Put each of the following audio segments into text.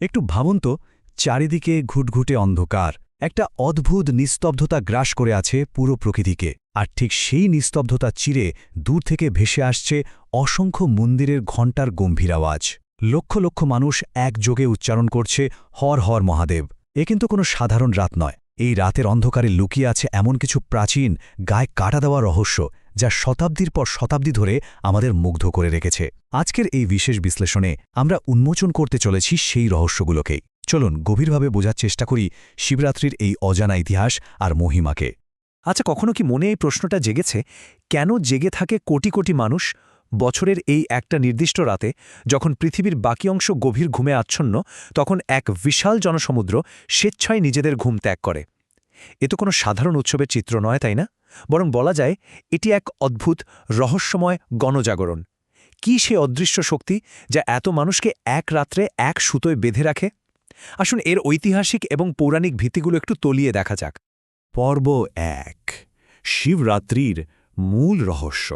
একটু ভাবুন তো, চারিদিকে ঘুটঘুটে অন্ধকার, একটা অদ্ভুত নিস্তব্ধতা গ্রাস করে আছে পুরো প্রকৃতিকে। আর ঠিক সেই নিস্তব্ধতা চিরে দূর থেকে ভেসে আসছে অসংখ্য মন্দিরের ঘণ্টার গম্ভীর আওয়াজ। লক্ষ লক্ষ মানুষ একযোগে উচ্চারণ করছে হর হর মহাদেব। এ কিন্তু কোনো সাধারণ রাত নয়। এই রাতের অন্ধকারে লুকিয়ে আছে এমন কিছু প্রাচীন, গায়ে কাটা দেওয়া রহস্য, যা শতাব্দীর পর শতাব্দী ধরে আমাদের মুগ্ধ করে রেখেছে। আজকের এই বিশেষ বিশ্লেষণে আমরা উন্মোচন করতে চলেছি সেই রহস্যগুলোকেই। চলুন গভীরভাবে বোঝার চেষ্টা করি শিবরাত্রির এই অজানা ইতিহাস আর মহিমাকে। আচ্ছা, কখনো কি মনে এই প্রশ্নটা জেগেছে, কেন জেগে থাকে কোটি কোটি মানুষ বছরের এই একটা নির্দিষ্ট রাতে, যখন পৃথিবীর বাকি অংশ গভীর ঘুমে আচ্ছন্ন, তখন এক বিশাল জনসমুদ্র স্বেচ্ছায় নিজেদের ঘুম ত্যাগ করে? এ তো কোনো সাধারণ উৎসবের চিত্র নয়, তাই না? বরং বলা যায় এটি এক অদ্ভুত রহস্যময় গণজাগরণ। কি সে অদৃশ্য শক্তি যা এত মানুষকে এক রাত্রে এক সুতোয় বেঁধে রাখে? আসুন এর ঐতিহাসিক এবং পৌরাণিক ভিত্তিগুলো একটু তলিয়ে দেখা যাক। পর্ব ১, শিবরাত্রির মূল রহস্য।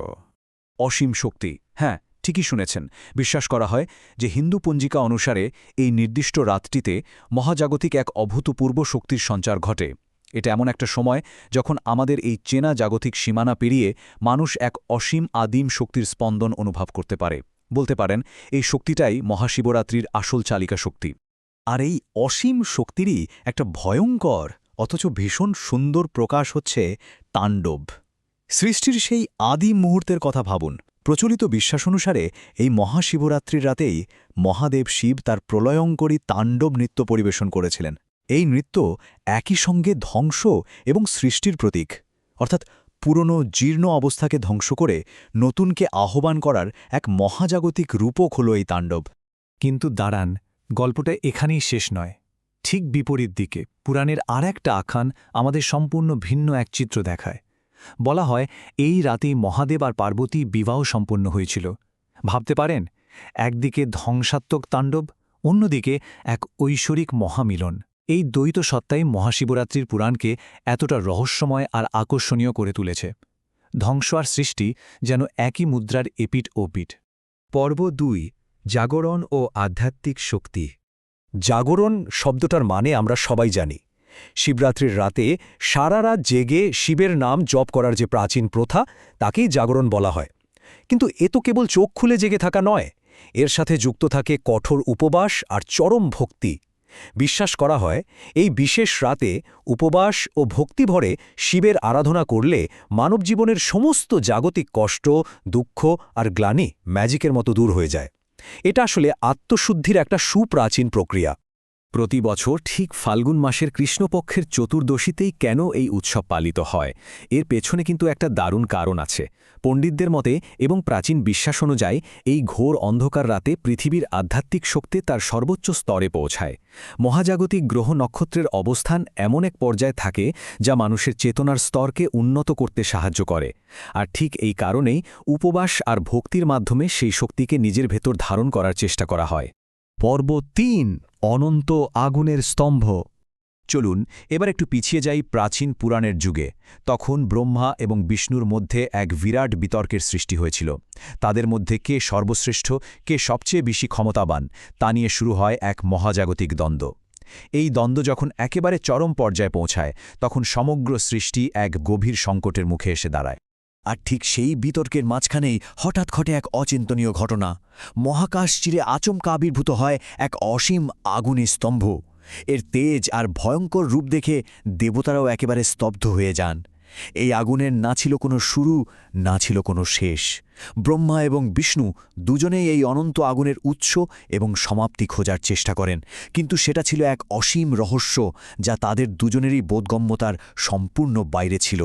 অসীম শক্তি। হ্যাঁ, ঠিকই শুনেছেন। বিশ্বাস করা হয় যে হিন্দু পঞ্জিকা অনুসারে এই নির্দিষ্ট রাতটিতে মহাজাগতিক এক অভূতপূর্ব শক্তির সঞ্চার ঘটে। এটা এমন একটা সময় যখন আমাদের এই চেনা জাগতিক সীমানা পেরিয়ে মানুষ এক অসীম আদিম শক্তির স্পন্দন অনুভব করতে পারে। বলতে পারেন এই শক্তিটাই মহাশিবরাত্রির আসল চালিকা শক্তি। আর এই অসীম শক্তিরই একটা ভয়ঙ্কর অথচ ভীষণ সুন্দর প্রকাশ হচ্ছে তাণ্ডব। সৃষ্টির সেই আদিম মুহূর্তের কথা ভাবুন। প্রচলিত বিশ্বাস অনুসারে এই মহাশিবরাত্রির রাতেই মহাদেব শিব তার প্রলয়ঙ্করী তাণ্ডব নৃত্য পরিবেশন করেছিলেন। এই নৃত্য একই সঙ্গে ধ্বংস এবং সৃষ্টির প্রতীক, অর্থাৎ পুরনো জীর্ণ অবস্থাকে ধ্বংস করে নতুনকে আহ্বান করার এক মহাজাগতিক রূপক হল এই তাণ্ডব। কিন্তু দাঁড়ান, গল্পটা এখানেই শেষ নয়। ঠিক বিপরীত দিকে পুরাণের আর একটা আখ্যান আমাদের সম্পূর্ণ ভিন্ন এক চিত্র দেখায়। বলা হয় এই রাতেই মহাদেব আর পার্বতী বিবাহ সম্পন্ন হয়েছিল। ভাবতে পারেন, একদিকে ধ্বংসাত্মক তাণ্ডব, অন্যদিকে এক ঐশ্বরিক মহামিলন। এই দ্বৈত সত্তাই মহাশিবরাত্রির পুরাণকে এতটা রহস্যময় আর আকর্ষণীয় করে তুলেছে। ধ্বংস আর সৃষ্টি যেন একই মুদ্রার এপিঠ ওপিঠ। পর্ব ২, জাগরণ ও আধ্যাত্মিক শক্তি। জাগরণ শব্দটার মানে আমরা সবাই জানি। শিবরাত্রির রাতে সারা রাত জেগে শিবের নাম জপ করার যে প্রাচীন প্রথা, তাকেই জাগরণ বলা হয়। কিন্তু এ তো কেবল চোখ খুলে জেগে থাকা নয়, এর সাথে যুক্ত থাকে কঠোর উপবাস আর চরম ভক্তি। বিশ্বাস করা হয় এই বিশেষ রাতে উপবাস ও ভক্তিভরে শিবের আরাধনা করলে মানবজীবনের সমস্ত জাগতিক কষ্ট, দুঃখ আর গ্লানি ম্যাজিকের মতো দূর হয়ে যায়। এটা আসলে আত্মশুদ্ধির একটা সুপ্রাচীন প্রক্রিয়া। প্রতি বছর ঠিক ফাল্গুন মাসের কৃষ্ণপক্ষের চতুর্দশীতেই কেন এই উৎসব পালিত হয়, এর পেছনে কিন্তু একটা দারুণ কারণ আছে। পণ্ডিতদের মতে এবং প্রাচীন বিশ্বাস অনুযায়ী এই ঘোর অন্ধকার রাতে পৃথিবীর আধ্যাত্মিক শক্তি তার সর্বোচ্চ স্তরে পৌঁছায়। মহাজাগতিক গ্রহ নক্ষত্রের অবস্থান এমন এক পর্যায়ে থাকে যা মানুষের চেতনার স্তরকে উন্নত করতে সাহায্য করে। আর ঠিক এই কারণেই উপবাস আর ভক্তির মাধ্যমে সেই শক্তিকে নিজের ভেতর ধারণ করার চেষ্টা করা হয়। পর্ব ৩, অনন্ত আগুনের স্তম্ভ। চলুন এবার একটু পিছিয়ে যাই প্রাচীন পুরাণের যুগে। তখন ব্রহ্মা এবং বিষ্ণুর মধ্যে এক বিরাট বিতর্কের সৃষ্টি হয়েছিল। তাদের মধ্যে কে সর্বশ্রেষ্ঠ, কে সবচেয়ে বেশি ক্ষমতাবান, তা নিয়ে শুরু হয় এক মহাজাগতিক দ্বন্দ্ব। এই দ্বন্দ্ব যখন একেবারে চরম পর্যায়ে পৌঁছায়, তখন সমগ্র সৃষ্টি এক গভীর সংকটের মুখে এসে দাঁড়ায়। আর ঠিক সেই বিতর্কের মাঝখানেই হঠাৎ ঘটে এক অচিন্তনীয় ঘটনা। মহাকাশ চিরে আচমকা আবির্ভূত হয় এক অসীম আগুনের স্তম্ভ। এর তেজ আর ভয়ঙ্কর রূপ দেখে দেবতারাও একেবারে স্তব্ধ হয়ে যান। এই আগুনের না ছিল কোনো শুরু, না ছিল কোনো শেষ। ব্রহ্মা এবং বিষ্ণু দুজনেই এই অনন্ত আগুনের উৎস এবং সমাপ্তি খোঁজার চেষ্টা করেন, কিন্তু সেটা ছিল এক অসীম রহস্য যা তাদের দুজনেরই বোধগম্যতার সম্পূর্ণ বাইরে ছিল।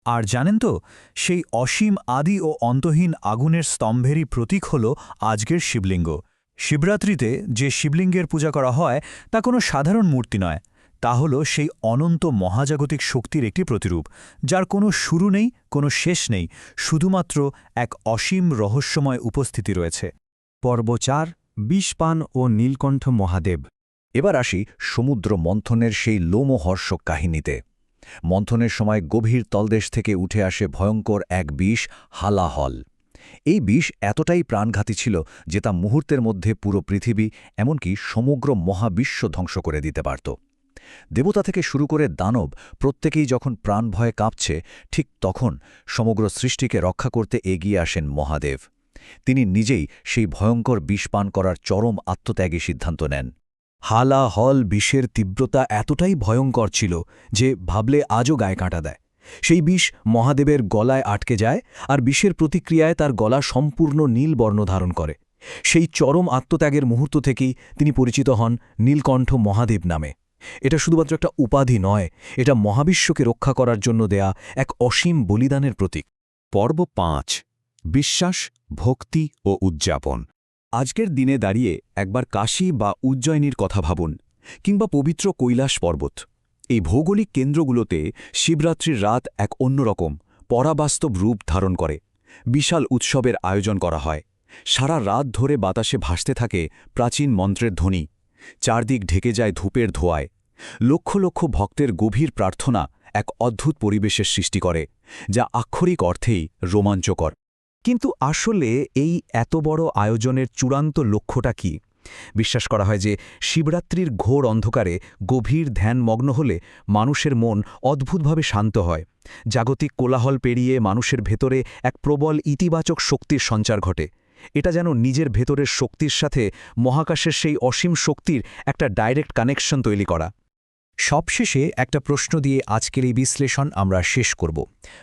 আর জানেন তো, সেই অসীম আদি ও অন্তহীন আগুনের স্তম্ভেরই প্রতীক হল আজকের শিবলিঙ্গ। শিবরাত্রিতে যে শিবলিঙ্গের পূজা করা হয় তা কোনো সাধারণ মূর্তি নয়, তা হল সেই অনন্ত মহাজাগতিক শক্তির একটি প্রতিরূপ, যার কোনো শুরু নেই, কোনো শেষ নেই, শুধুমাত্র এক অসীম রহস্যময় উপস্থিতি রয়েছে। পর্ব ৪, বিষপান ও নীলকণ্ঠ মহাদেব। এবার আসি সমুদ্র মন্থনের সেই লোমহর্ষক কাহিনীতে। মন্থনের সময় গভীর তলদেশ থেকে উঠে আসে ভয়ঙ্কর এক বিষ, হালাহল। এই বিষ এতটাই প্রাণঘাতী ছিল যে তা মুহূর্তের মধ্যে পুরো পৃথিবী এমনকি সমগ্র মহাবিশ্ব ধ্বংস করে দিতে পারত। দেবতা থেকে শুরু করে দানব প্রত্যেকেই যখন প্রাণভয়ে কাঁপছে, ঠিক তখন সমগ্র সৃষ্টিকে রক্ষা করতে এগিয়ে আসেন মহাদেব। তিনি নিজেই সেই ভয়ঙ্কর বিষ পান করার চরম আত্মত্যাগী সিদ্ধান্ত নেন। হালাহল বিষের তীব্রতা এতটাই ভয়ঙ্কর ছিল যে ভাবলে আজও গায়ে কাঁটা দেয়। সেই বিষ মহাদেবের গলায় আটকে যায়, আর বিষের প্রতিক্রিয়ায় তার গলা সম্পূর্ণ নীল বর্ণ ধারণ করে। সেই চরম আত্মত্যাগের মুহূর্ত থেকেই তিনি পরিচিত হন নীলকণ্ঠ মহাদেব নামে। এটা শুধুমাত্র একটা উপাধি নয়, এটা মহাবিশ্বকে রক্ষা করার জন্য দেয়া এক অসীম বলিদানের প্রতীক। পর্ব ৫, বিশ্বাস, ভক্তি ও উদযাপন। আজকের দিনে দাঁড়িয়ে একবার কাশী বা উজ্জয়িনীর কথা ভাবুন, কিংবা পবিত্র কৈলাস পর্বত। এই ভৌগোলিক কেন্দ্রগুলোতে শিবরাত্রির রাত এক অন্যরকম পরাবাস্তব রূপ ধারণ করে। বিশাল উৎসবের আয়োজন করা হয়। সারা রাত ধরে বাতাসে ভাসতে থাকে প্রাচীন মন্ত্রের ধ্বনি। চারদিক ঢেকে যায় ধূপের ধোঁয়ায়। লক্ষ লক্ষ ভক্তের গভীর প্রার্থনা এক অদ্ভুত পরিবেশের সৃষ্টি করে, যা আক্ষরিক অর্থেই রোমাঞ্চকর। কিন্তু আসলে এই এত বড় আয়োজনের চূড়ান্ত লক্ষ্যটা কি? বিশ্বাস করা হয় যে শিবরাত্রির ঘোর অন্ধকারে গভীর ধ্যানমগ্ন হলে মানুষের মন অদ্ভুতভাবে শান্ত হয়। জাগতিক কোলাহল পেরিয়ে মানুষের ভেতরে এক প্রবল ইতিবাচক শক্তির সঞ্চার ঘটে। এটা যেন নিজের ভেতরের শক্তির সাথে মহাকাশের সেই অসীম শক্তির একটা ডাইরেক্ট কানেকশন তৈরি করা। সবশেষে একটা প্রশ্ন দিয়ে আজকের এই বিশ্লেষণ আমরা শেষ করব।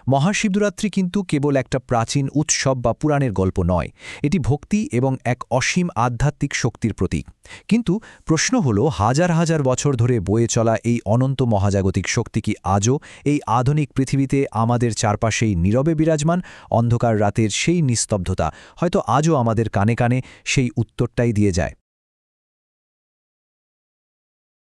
মহাশিবরাত্রি কিন্তু কেবল একটা প্রাচীন উৎসব বা পুরাণের গল্প নয়, এটি ভক্তি এবং এক অসীম আধ্যাত্মিক শক্তির প্রতীক। কিন্তু প্রশ্ন হল, হাজার হাজার বছর ধরে বয়ে চলা এই অনন্ত মহাজাগতিক শক্তি কি আজও এই আধুনিক পৃথিবীতে আমাদের চারপাশেই নীরবে বিরাজমান? অন্ধকার রাতের সেই নিস্তব্ধতা হয়তো আজও আমাদের কানে কানে সেই উত্তরটাই দিয়ে যায়।